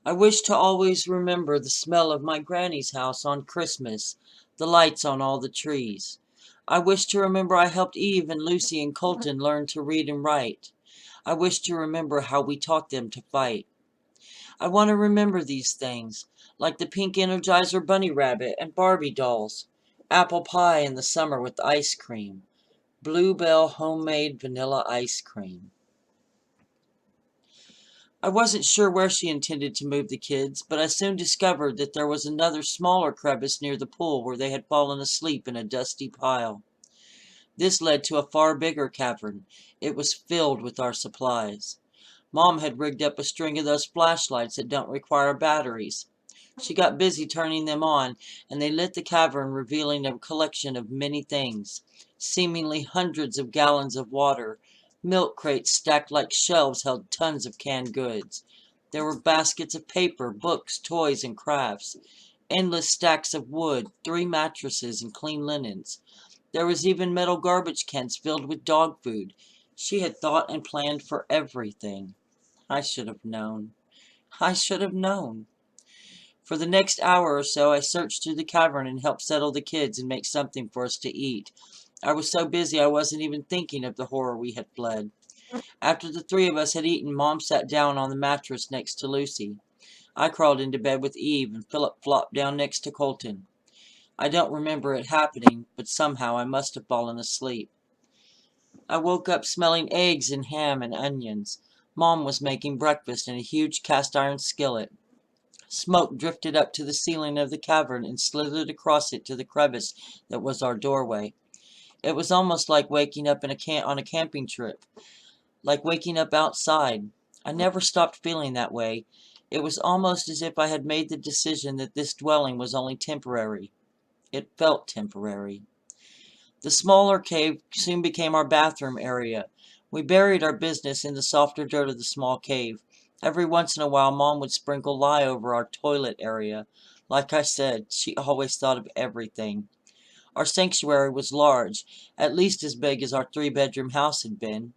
I wish to always remember the smell of my granny's house on Christmas, the lights on all the trees. I wish to remember I helped Eve and Lucy and Colton learn to read and write. I wish to remember how we taught them to fight. I want to remember these things, like the pink Energizer bunny rabbit and Barbie dolls, apple pie in the summer with ice cream, Bluebell homemade vanilla ice cream. I wasn't sure where she intended to move the kids, but I soon discovered that there was another smaller crevice near the pool where they had fallen asleep in a dusty pile. This led to a far bigger cavern. It was filled with our supplies. Mom had rigged up a string of those flashlights that don't require batteries. She got busy turning them on, and they lit the cavern, revealing a collection of many things, seemingly hundreds of gallons of water. Milk crates stacked like shelves held tons of canned goods. There were baskets of paper, books, toys, and crafts. Endless stacks of wood, 3 mattresses, and clean linens. There was even metal garbage cans filled with dog food. She had thought and planned for everything. I should have known. I should have known. For the next hour or so, I searched through the cavern and helped settle the kids and make something for us to eat. I was so busy I wasn't even thinking of the horror we had fled. After the 3 of us had eaten, Mom sat down on the mattress next to Lucy. I crawled into bed with Eve, and Philip flopped down next to Colton. I don't remember it happening, but somehow I must have fallen asleep. I woke up smelling eggs and ham and onions. Mom was making breakfast in a huge cast-iron skillet. Smoke drifted up to the ceiling of the cavern and slithered across it to the crevice that was our doorway. It was almost like waking up on a camping trip, like waking up outside. I never stopped feeling that way. It was almost as if I had made the decision that this dwelling was only temporary. It felt temporary. The smaller cave soon became our bathroom area. We buried our business in the softer dirt of the small cave. Every once in a while, Mom would sprinkle lye over our toilet area. Like I said, she always thought of everything. Our sanctuary was large, at least as big as our 3-bedroom house had been.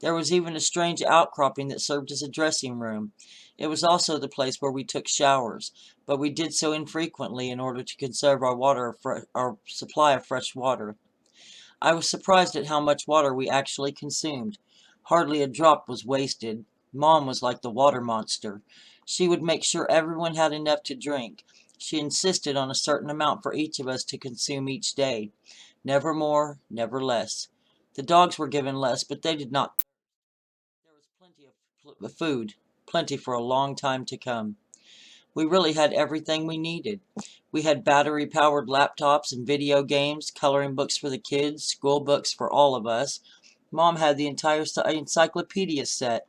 There was even a strange outcropping that served as a dressing room. It was also the place where we took showers, but we did so infrequently in order to conserve our supply of fresh water. I was surprised at how much water we actually consumed. Hardly a drop was wasted. Mom was like the water monster. She would make sure everyone had enough to drink. She insisted on a certain amount for each of us to consume each day. Never more, never less. The dogs were given less, but they did not. There was plenty of food, plenty for a long time to come. We really had everything we needed. We had battery-powered laptops and video games, coloring books for the kids, school books for all of us. Mom had the entire encyclopedia set.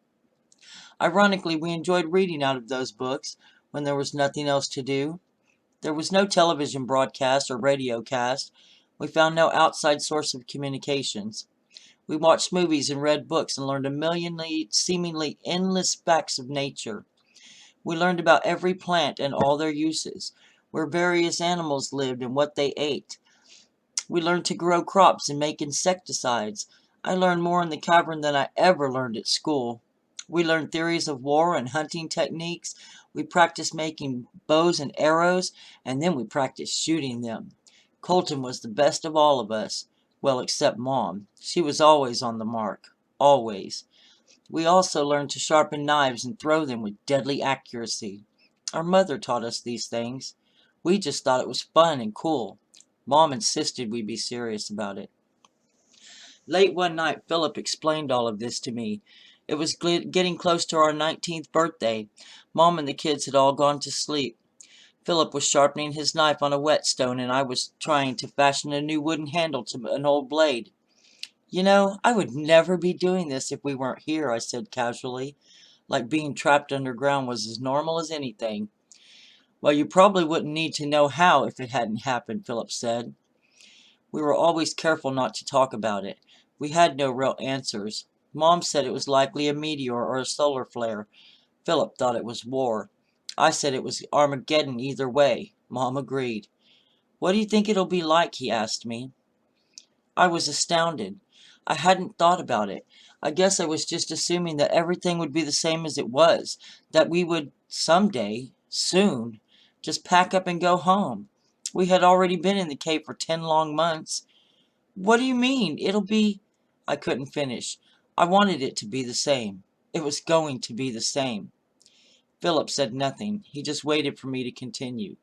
Ironically, we enjoyed reading out of those books when there was nothing else to do. There was no television broadcast or radio cast. We found no outside source of communications. We watched movies and read books and learned a million seemingly endless facts of nature. We learned about every plant and all their uses, where various animals lived and what they ate. We learned to grow crops and make insecticides. I learned more in the cavern than I ever learned at school. We learned theories of war and hunting techniques. We practiced making bows and arrows, and then we practiced shooting them. Colton was the best of all of us. Well, except Mom. She was always on the mark. Always. We also learned to sharpen knives and throw them with deadly accuracy. Our mother taught us these things. We just thought it was fun and cool. Mom insisted we be serious about it. Late one night, Philip explained all of this to me. It was getting close to our 19th birthday. Mom and the kids had all gone to sleep. Philip was sharpening his knife on a whetstone, and I was trying to fashion a new wooden handle to an old blade. "You know, I would never be doing this if we weren't here," I said casually, like being trapped underground was as normal as anything. "Well, you probably wouldn't need to know how if it hadn't happened," Philip said. We were always careful not to talk about it. We had no real answers. Mom said it was likely a meteor or a solar flare. Philip thought it was war. I said it was Armageddon either way. Mom agreed. "What do you think it'll be like?" he asked me. I was astounded. I hadn't thought about it. I guess I was just assuming that everything would be the same as it was, that we would someday, soon, just pack up and go home. We had already been in the cave for 10 long months. What do you mean? It'll be... I couldn't finish. I wanted it to be the same. It was going to be the same. Philip said nothing. He just waited for me to continue.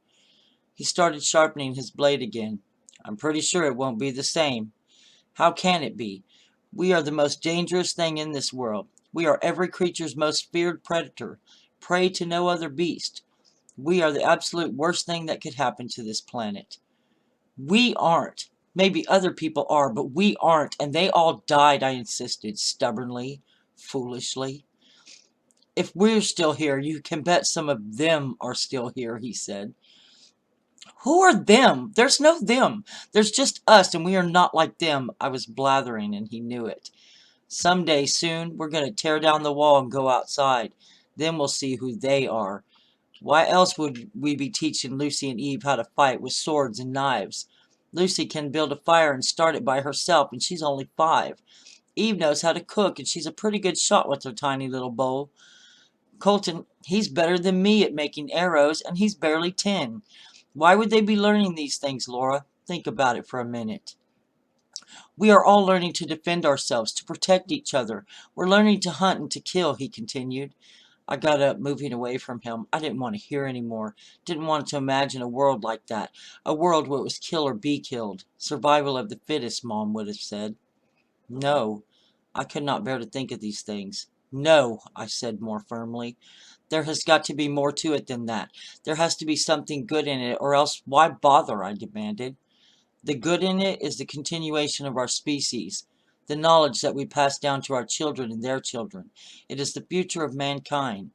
He started sharpening his blade again. I'm pretty sure it won't be the same. How can it be? We are the most dangerous thing in this world. We are every creature's most feared predator, prey to no other beast. We are the absolute worst thing that could happen to this planet. We aren't. Maybe other people are, but we aren't, and they all died, I insisted, stubbornly, foolishly. If we're still here, you can bet some of them are still here, he said. Who are them? There's no them. There's just us, and we are not like them. I was blathering, and he knew it. Someday soon, we're going to tear down the wall and go outside. Then we'll see who they are. Why else would we be teaching Lucy and Eve how to fight with swords and knives? Lucy can build a fire and start it by herself, and she's only 5. Eve knows how to cook, and she's a pretty good shot with her tiny little bow. Colton, he's better than me at making arrows, and he's barely 10. Why would they be learning these things, Laura? Think about it for a minute. We are all learning to defend ourselves, to protect each other. We're learning to hunt and to kill, he continued. I got up, moving away from him. I didn't want to hear any more. Didn't want to imagine a world like that. A world where it was kill or be killed. Survival of the fittest, Mom would have said. No, I could not bear to think of these things. No, I said more firmly. There has got to be more to it than that. There has to be something good in it, or else why bother, I demanded. The good in it is the continuation of our species, the knowledge that we pass down to our children and their children. It is the future of mankind.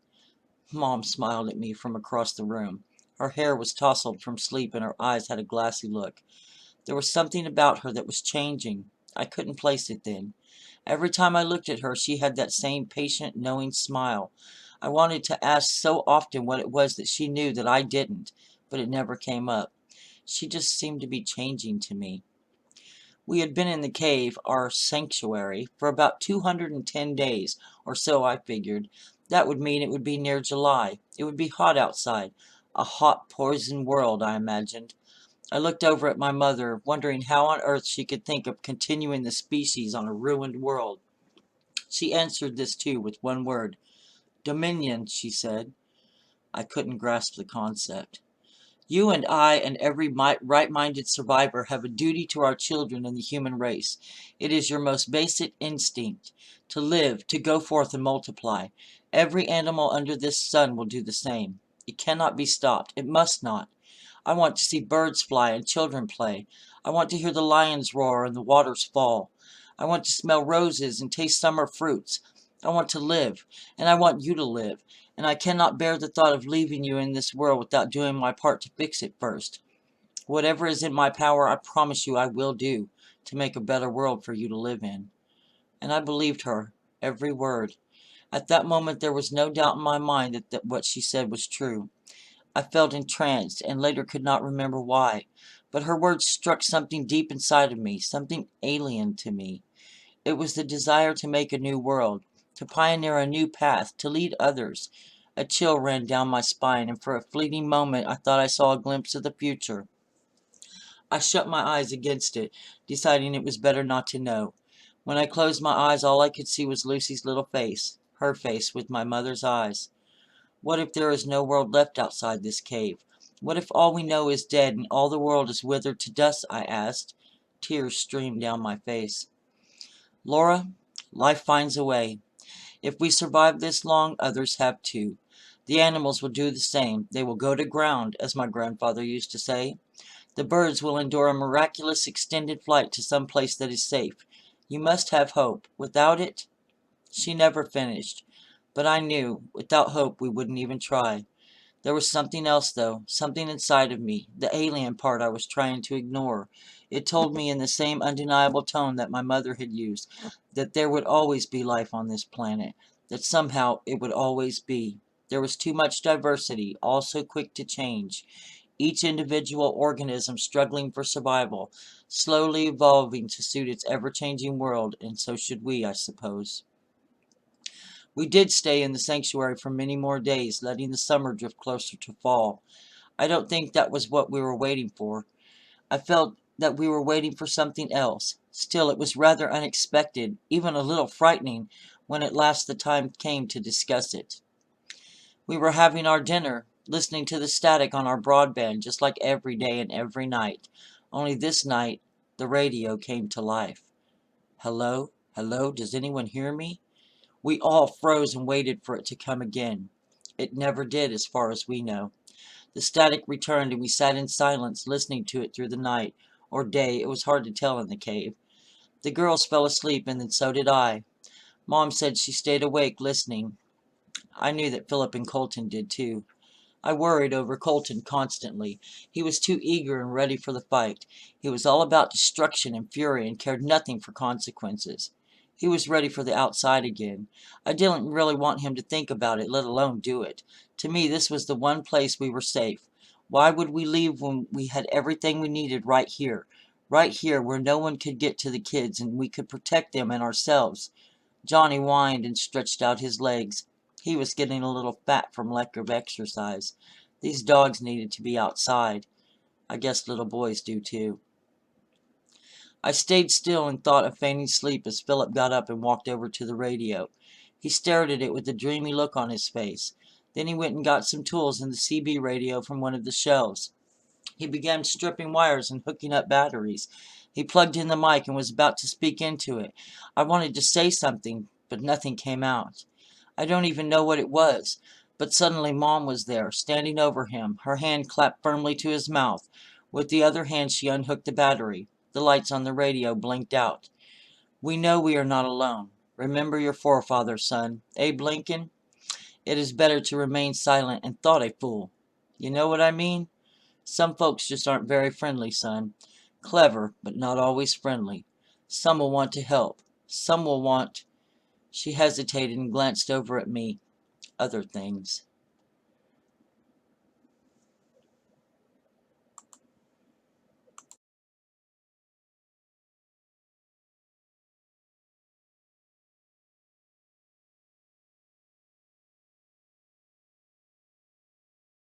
Mom smiled at me from across the room. Her hair was tousled from sleep and her eyes had a glassy look. There was something about her that was changing. I couldn't place it then. Every time I looked at her, she had that same patient, knowing smile. I wanted to ask so often what it was that she knew that I didn't, but it never came up. She just seemed to be changing to me. We had been in the cave, our sanctuary, for about 210 days, or so I figured. That would mean it would be near July. It would be hot outside. A hot, poison world, I imagined. I looked over at my mother, wondering how on earth she could think of continuing the species on a ruined world. She answered this too with one word. Dominion, she said. I couldn't grasp the concept. You and I and every right-minded survivor have a duty to our children and the human race. It is your most basic instinct, to live, to go forth and multiply. Every animal under this sun will do the same. It cannot be stopped. It must not. I want to see birds fly and children play. I want to hear the lions roar and the waters fall. I want to smell roses and taste summer fruits. I want to live, and I want you to live, and I cannot bear the thought of leaving you in this world without doing my part to fix it first. Whatever is in my power, I promise you I will do, to make a better world for you to live in. And I believed her, every word. At that moment there was no doubt in my mind that what she said was true. I felt entranced, and later could not remember why. But her words struck something deep inside of me, something alien to me. It was the desire to make a new world, to pioneer a new path, to lead others. A chill ran down my spine, and for a fleeting moment I thought I saw a glimpse of the future. I shut my eyes against it, deciding it was better not to know. When I closed my eyes, all I could see was Lucy's little face, her face with my mother's eyes. What if there is no world left outside this cave? What if all we know is dead and all the world is withered to dust? I asked. Tears streamed down my face. Laura, life finds a way. If we survive this long, others have too. The animals will do the same. They will go to ground, as my grandfather used to say. The birds will endure a miraculous extended flight to some place that is safe. You must have hope. Without it... She never finished. But I knew, without hope we wouldn't even try. There was something else, though, something inside of me, the alien part I was trying to ignore. It told me in the same undeniable tone that my mother had used, that there would always be life on this planet, that somehow it would always be. There was too much diversity, all so quick to change. Each individual organism struggling for survival, slowly evolving to suit its ever-changing world, and so should we, I suppose. We did stay in the sanctuary for many more days, letting the summer drift closer to fall. I don't think that was what we were waiting for. I felt that we were waiting for something else. Still, it was rather unexpected, even a little frightening, when at last the time came to discuss it. We were having our dinner, listening to the static on our broadband just like every day and every night. Only this night, the radio came to life. Hello? Hello? Does anyone hear me? We all froze and waited for it to come again. It never did, as far as we know. The static returned, and we sat in silence, listening to it through the night, or day. It was hard to tell in the cave. The girls fell asleep, and then so did I. Mom said she stayed awake, listening. I knew that Philip and Colton did, too. I worried over Colton constantly. He was too eager and ready for the fight. He was all about destruction and fury and cared nothing for consequences. He was ready for the outside again. I didn't really want him to think about it, let alone do it. To me, this was the one place we were safe. Why would we leave when we had everything we needed right here? Right here where no one could get to the kids and we could protect them and ourselves. Johnny whined and stretched out his legs. He was getting a little fat from lack of exercise. These dogs needed to be outside. I guess little boys do too. I stayed still and thought of feigning sleep as Philip got up and walked over to the radio. He stared at it with a dreamy look on his face. Then he went and got some tools and the CB radio from one of the shelves. He began stripping wires and hooking up batteries. He plugged in the mic and was about to speak into it. I wanted to say something, but nothing came out. I don't even know what it was. But suddenly Mom was there, standing over him, her hand clapped firmly to his mouth. With the other hand she unhooked the battery. The lights on the radio blinked out. We know we are not alone. Remember your forefather, son. Abe Lincoln? It is better to remain silent and thought a fool. You know what I mean? Some folks just aren't very friendly, son. Clever, but not always friendly. Some will want to help. Some will want... She hesitated and glanced over at me. Other things.